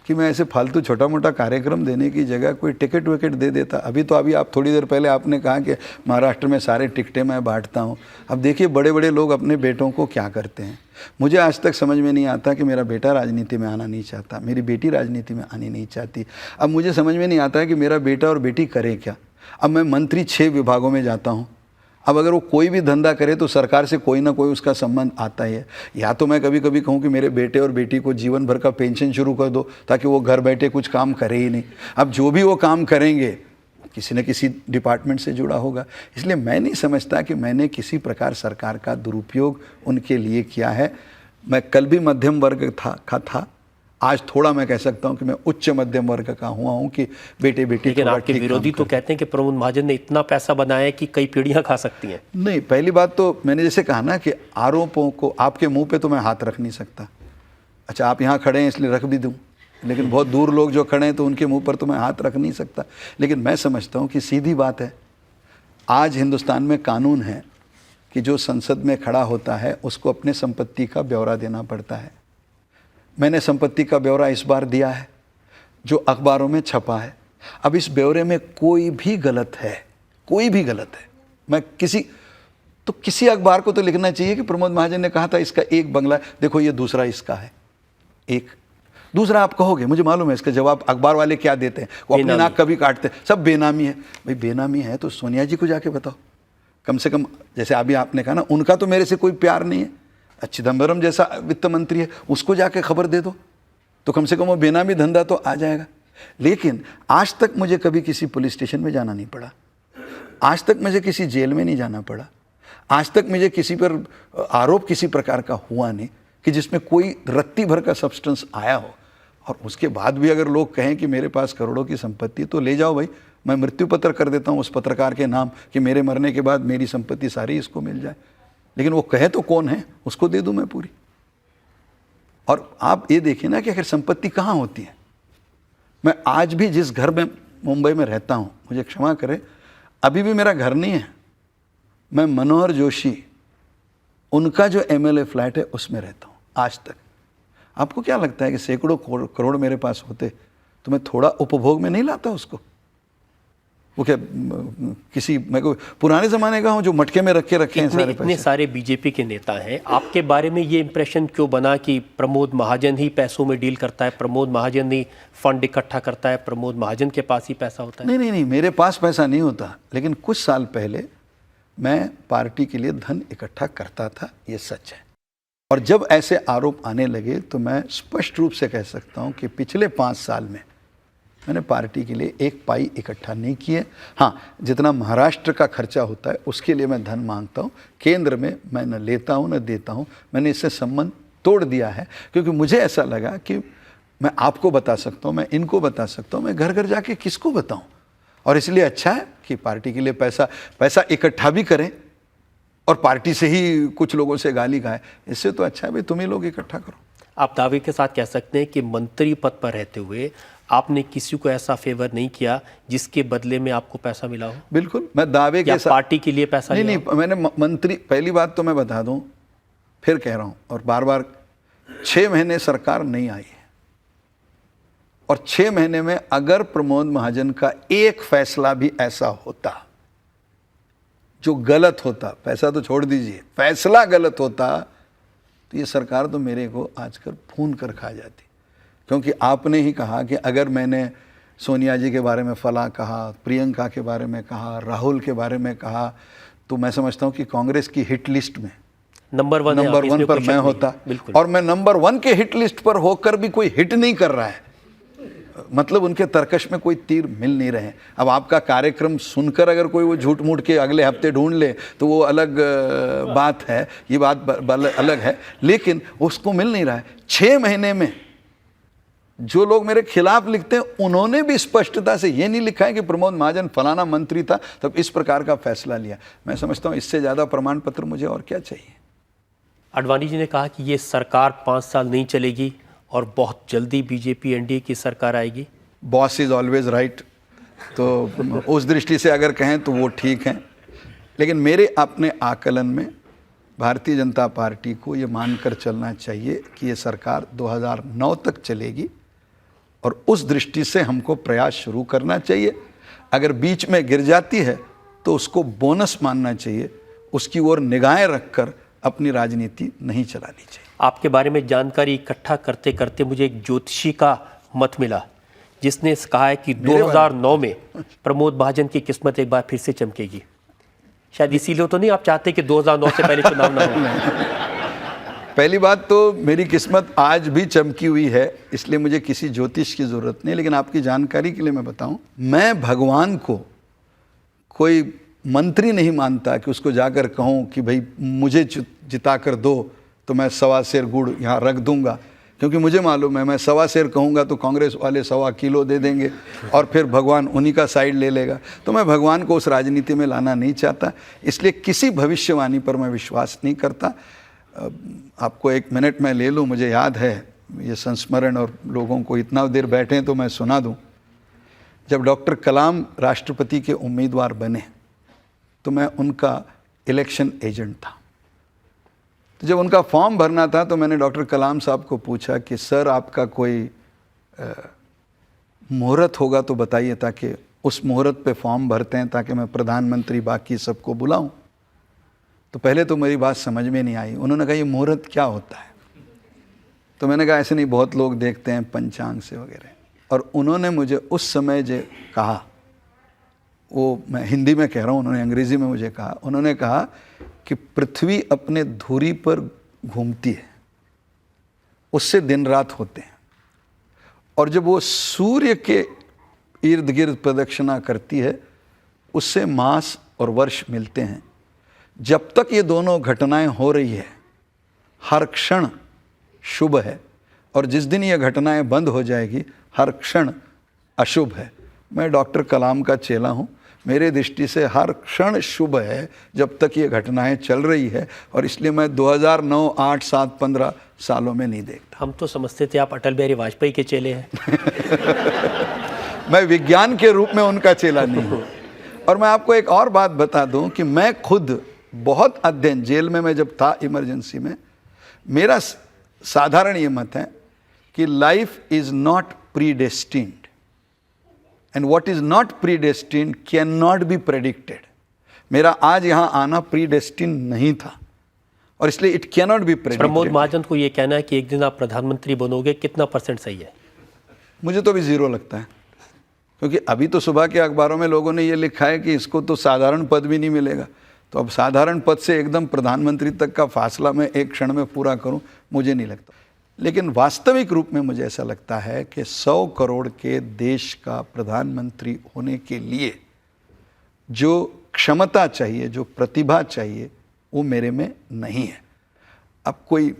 कि मैं ऐसे फालतू छोटा मोटा कार्यक्रम देने की जगह कोई टिकट विकेट दे देता। अभी आप थोड़ी देर पहले आपने कहा कि महाराष्ट्र में सारे टिकटें मैं बांटता हूँ। अब देखिए बड़े बड़े लोग अपने बेटों को क्या करते हैं। मुझे आज तक समझ में नहीं आता कि मेरा बेटा राजनीति में आना नहीं चाहता, मेरी बेटी राजनीति में आनी नहीं चाहती। अब मुझे समझ में नहीं आता है कि मेरा बेटा और बेटी करे क्या। अब मैं मंत्री 6 विभागों में जाता हूँ, अब अगर वो कोई भी धंधा करे तो सरकार से कोई ना कोई उसका संबंध आता ही है। या तो मैं कभी कभी कहूँ कि मेरे बेटे और बेटी को जीवन भर का पेंशन शुरू कर दो ताकि वो घर बैठे कुछ काम करे ही नहीं। अब जो भी वो काम करेंगे किसी न किसी डिपार्टमेंट से जुड़ा होगा। इसलिए मैं नहीं समझता कि मैंने किसी प्रकार सरकार का दुरुपयोग उनके लिए किया है। मैं कल भी मध्यम वर्ग था, आज थोड़ा मैं कह सकता हूं कि मैं उच्च मध्यम वर्ग का हुआ हूं कि बेटे बेटी। लेकिन आपके विरोधी तो कहते हैं कि प्रमोद महाजन ने इतना पैसा बनाया कि कई पीढ़ियां खा सकती हैं। नहीं, पहली बात तो मैंने जैसे कहा ना कि आरोपों को आपके मुंह पे तो मैं हाथ रख नहीं सकता। अच्छा, आप यहाँ खड़े हैं इसलिए रख भी दूं, लेकिन बहुत दूर लोग जो खड़े हैं तो उनके मुंह पर तो मैं हाथ रख नहीं सकता। लेकिन मैं समझता हूँ कि सीधी बात है, आज हिंदुस्तान में कानून है कि जो संसद में खड़ा होता है उसको अपने संपत्ति का ब्यौरा देना पड़ता है। मैंने संपत्ति का ब्यौरा इस बार दिया है जो अखबारों में छपा है। अब इस ब्यौरे में कोई भी गलत है, कोई भी गलत है, मैं किसी तो किसी अखबार को तो लिखना चाहिए कि प्रमोद महाजन ने कहा था इसका एक बंगला, देखो ये दूसरा इसका है, एक दूसरा आप कहोगे, मुझे मालूम है इसका जवाब अखबार वाले क्या देते हैं, वो अपने नाक कभी काटते हैं, सब बेनामी है। भाई बेनामी है तो सोनिया जी को जाके बताओ, कम से कम जैसे अभी आपने कहा ना, उनका तो मेरे से कोई प्यार नहीं है, चिदम्बरम जैसा वित्त मंत्री है उसको जाके खबर दे दो, तो कम से कम वो बेनामी धंधा तो आ जाएगा। लेकिन आज तक मुझे कभी किसी पुलिस स्टेशन में जाना नहीं पड़ा, आज तक मुझे किसी जेल में नहीं जाना पड़ा, आज तक मुझे किसी पर आरोप किसी प्रकार का हुआ नहीं कि जिसमें कोई रत्ती भर का सब्सटेंस आया हो। और उसके बाद भी अगर लोग कहें कि मेरे पास करोड़ों की संपत्ति, तो ले जाओ भाई, मैं मृत्यु पत्र कर देता हूँ उस पत्रकार के नाम कि मेरे मरने के बाद मेरी संपत्ति सारी इसको मिल जाए। लेकिन वो कहे तो कौन है, उसको दे दूँ मैं पूरी। और आप ये देखिए ना कि आखिर संपत्ति कहाँ होती है। मैं आज भी जिस घर में मुंबई में रहता हूँ, मुझे क्षमा करें, अभी भी मेरा घर नहीं है, मैं मनोहर जोशी उनका जो एमएलए फ्लैट है उसमें रहता हूँ आज तक। आपको क्या लगता है कि सैकड़ों करोड़ मेरे पास होते तो मैं थोड़ा उपभोग में नहीं लाता उसको? वो क्या किसी, मैं को पुराने ज़माने का हूँ जो मटके में रखे हैं सारे पैसे। इतने सारे बीजेपी के नेता हैं, आपके बारे में ये इंप्रेशन क्यों बना कि प्रमोद महाजन ही पैसों में डील करता है, प्रमोद महाजन ही फंड इकट्ठा करता है, प्रमोद महाजन के पास ही पैसा होता है? नहीं, मेरे पास पैसा नहीं होता, लेकिन कुछ साल पहले मैं पार्टी के लिए धन इकट्ठा करता था, ये सच है। और जब ऐसे आरोप आने लगे तो मैं स्पष्ट रूप से कह सकता हूं कि पिछले 5 साल में मैंने पार्टी के लिए एक पाई इकट्ठा नहीं किए। हाँ, जितना महाराष्ट्र का खर्चा होता है उसके लिए मैं धन मांगता हूँ, केंद्र में मैं न लेता हूँ न देता हूँ। मैंने इससे संबंध तोड़ दिया है, क्योंकि मुझे ऐसा लगा कि मैं आपको बता सकता हूँ, मैं इनको बता सकता हूँ, मैं घर घर जाके किसको बताऊँ। और इसलिए अच्छा है कि पार्टी के लिए पैसा इकट्ठा भी करें और पार्टी से ही कुछ लोगों से गाली खाए, इससे तो अच्छा है भाई तुम ही लोग इकट्ठा करो। आप दावे के साथ कह सकते हैं कि मंत्री पद पर रहते हुए आपने किसी को ऐसा फेवर नहीं किया जिसके बदले में आपको पैसा मिला हो? बिल्कुल, मैं दावे के साथ पार्टी के लिए पैसा नहीं, मैंने मंत्री, पहली बात तो मैं बता दूं, फिर कह रहा हूं और बार बार, 6 महीने सरकार नहीं आई है, और 6 महीने में अगर प्रमोद महाजन का एक फैसला भी ऐसा होता जो गलत होता, पैसा तो छोड़ दीजिए, फैसला गलत होता, तो ये सरकार तो मेरे को आजकल भून कर खा जाती। क्योंकि आपने ही कहा कि अगर मैंने सोनिया जी के बारे में फला कहा, प्रियंका के बारे में कहा, राहुल के बारे में कहा, तो मैं समझता हूं कि कांग्रेस की हिट लिस्ट में नंबर 1 पर मैं होता। और मैं नंबर 1 के हिट लिस्ट पर होकर भी कोई हिट नहीं कर रहा है, मतलब उनके तर्कश में कोई तीर मिल नहीं रहे। अब आपका कार्यक्रम सुनकर अगर कोई वो झूठ मूठ के अगले हफ्ते ढूंढ ले तो वो अलग बात है, ये बात अलग है, लेकिन उसको मिल नहीं रहा है। 6 महीने में जो लोग मेरे खिलाफ लिखते हैं उन्होंने भी स्पष्टता से ये नहीं लिखा है कि प्रमोद महाजन फलाना मंत्री था तब इस प्रकार का फैसला लिया। मैं समझता हूँ इससे ज़्यादा प्रमाण पत्र मुझे और क्या चाहिए। आडवाणी जी ने कहा कि ये सरकार 5 साल नहीं चलेगी और बहुत जल्दी बीजेपी एनडीए की सरकार आएगी। बॉस इज ऑलवेज राइट, तो उस दृष्टि से अगर कहें तो वो ठीक है, लेकिन मेरे अपने आकलन में भारतीय जनता पार्टी को ये मानकर चलना चाहिए कि ये सरकार 2009 तक चलेगी, और उस दृष्टि से हमको प्रयास शुरू करना चाहिए। अगर बीच में गिर जाती है तो उसको बोनस मानना चाहिए, उसकी ओर निगाहें रखकर अपनी राजनीति नहीं चलानी चाहिए। आपके बारे में जानकारी इकट्ठा करते करते मुझे एक ज्योतिषी का मत मिला जिसने कहा है कि 2009 में प्रमोद महाजन की किस्मत एक बार फिर से चमकेगी। शायद इसीलिए तो नहीं आप चाहते कि 2009 से पहले चुनाव ना हो? पहली बात तो मेरी किस्मत आज भी चमकी हुई है, इसलिए मुझे किसी ज्योतिष की जरूरत नहीं। लेकिन आपकी जानकारी के लिए मैं बताऊं, मैं भगवान को कोई मंत्री नहीं मानता कि उसको जाकर कहूं कि भाई मुझे जिता कर दो तो मैं 1.25 सेर गुड़ यहाँ रख दूंगा, क्योंकि मुझे मालूम है मैं 1.25 सेर कहूँगा तो कांग्रेस वाले 1.25 किलो दे देंगे और फिर भगवान उन्हीं का साइड ले लेगा। तो मैं भगवान को उस राजनीति में लाना नहीं चाहता, इसलिए किसी भविष्यवाणी पर मैं विश्वास नहीं करता। आपको 1 मिनट में ले लूँ, मुझे याद है ये संस्मरण, और लोगों को इतना देर बैठे हैं तो मैं सुना दूँ। जब डॉक्टर कलाम राष्ट्रपति के उम्मीदवार बने तो मैं उनका इलेक्शन एजेंट था। तो जब उनका फॉर्म भरना था तो मैंने डॉक्टर कलाम साहब को पूछा कि सर आपका कोई मुहूर्त होगा तो बताइए, ताकि उस मुहूर्त पे फॉर्म भरते हैं ताकि मैं प्रधानमंत्री बाकी सबको बुलाऊं। तो पहले तो मेरी बात समझ में नहीं आई। उन्होंने कहा ये मुहूर्त क्या होता है? तो मैंने कहा ऐसे नहीं, बहुत लोग देखते हैं पंचांग से वगैरह। और उन्होंने मुझे उस समय जो कहा, वो मैं हिंदी में कह रहा हूँ, उन्होंने अंग्रेजी में मुझे कहा, उन्होंने कहा कि पृथ्वी अपने धुरी पर घूमती है, उससे दिन रात होते हैं, और जब वो सूर्य के इर्द गिर्द प्रदक्षिणा करती है उससे मास और वर्ष मिलते हैं। जब तक ये दोनों घटनाएं हो रही है हर क्षण शुभ है, और जिस दिन ये घटनाएं बंद हो जाएगी हर क्षण अशुभ है। मैं डॉक्टर कलाम का चेला हूँ, मेरे दृष्टि से हर क्षण शुभ है जब तक ये घटनाएं चल रही है, और इसलिए मैं 2009, 8, 7, 15 सालों में नहीं देखता। हम तो समझते थे आप अटल बिहारी वाजपेयी के चेले हैं। मैं विज्ञान के रूप में उनका चेला नहीं हूँ। और मैं आपको एक और बात बता दूं कि मैं खुद बहुत अध्ययन, जेल में मैं जब था इमरजेंसी में, मेरा साधारण ये मत है कि life is not predestined, and what is not predestined can not be predicted. मेरा आज यहाँ आना प्रीडेस्टिन्ड नहीं था, और इसलिए it can not be predicted. Pramod Mahajan को ये कहना है कि एक दिन आप प्रधानमंत्री बनोगे, कितना % सही है? मुझे तो अभी 0 लगता है, क्योंकि अभी तो सुबह के अखबारों में लोगों ने ये लिखा है कि इसको तो साधारण पद भी नहीं मिलेगा। तो अब साधारण पद से एकदम प्रधानमंत्री तक का फासला मैं एक क्षण में पूरा करूं, मुझे नहीं लगता। लेकिन वास्तविक रूप में मुझे ऐसा लगता है कि 100 करोड़ के देश का प्रधानमंत्री होने के लिए जो क्षमता चाहिए, जो प्रतिभा चाहिए, वो मेरे में नहीं है। अब कोई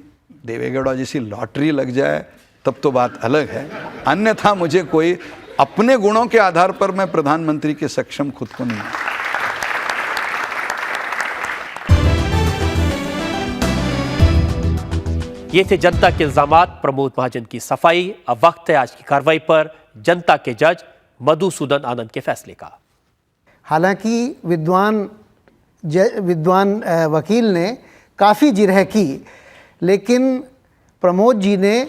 देवेगौड़ा जैसी लॉटरी लग जाए तब तो बात अलग है, अन्यथा मुझे कोई अपने गुणों के आधार पर मैं प्रधानमंत्री के सक्षम खुद को नहीं। ये थे जनता के इल्जामात, प्रमोद महाजन की सफाई। अब वक्त है आज की कार्रवाई पर जनता के जज मधुसूदन आनंद के फैसले का। हालांकि विद्वान वकील ने काफ़ी जिरह की, लेकिन प्रमोद जी ने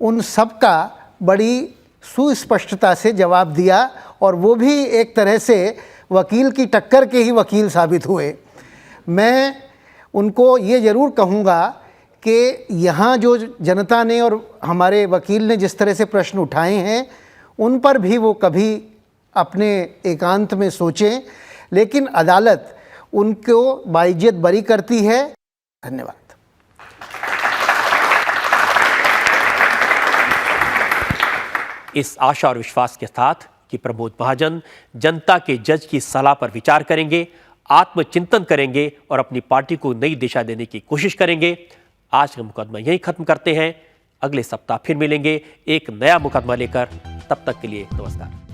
उन सब का बड़ी सुस्पष्टता से जवाब दिया, और वो भी एक तरह से वकील की टक्कर के ही वकील साबित हुए। मैं उनको ये ज़रूर कहूँगा कि यहाँ जो जनता ने और हमारे वकील ने जिस तरह से प्रश्न उठाए हैं, उन पर भी वो कभी अपने एकांत में सोचें, लेकिन अदालत उनको बाइज्जत बरी करती है। धन्यवाद। इस आशा और विश्वास के साथ कि प्रमोद महाजन जनता के जज की सलाह पर विचार करेंगे, आत्मचिंतन करेंगे और अपनी पार्टी को नई दिशा देने की कोशिश करेंगे, आज का मुकदमा यहीं खत्म करते हैं। अगले सप्ताह फिर मिलेंगे एक नया मुकदमा लेकर। तब तक के लिए नमस्कार।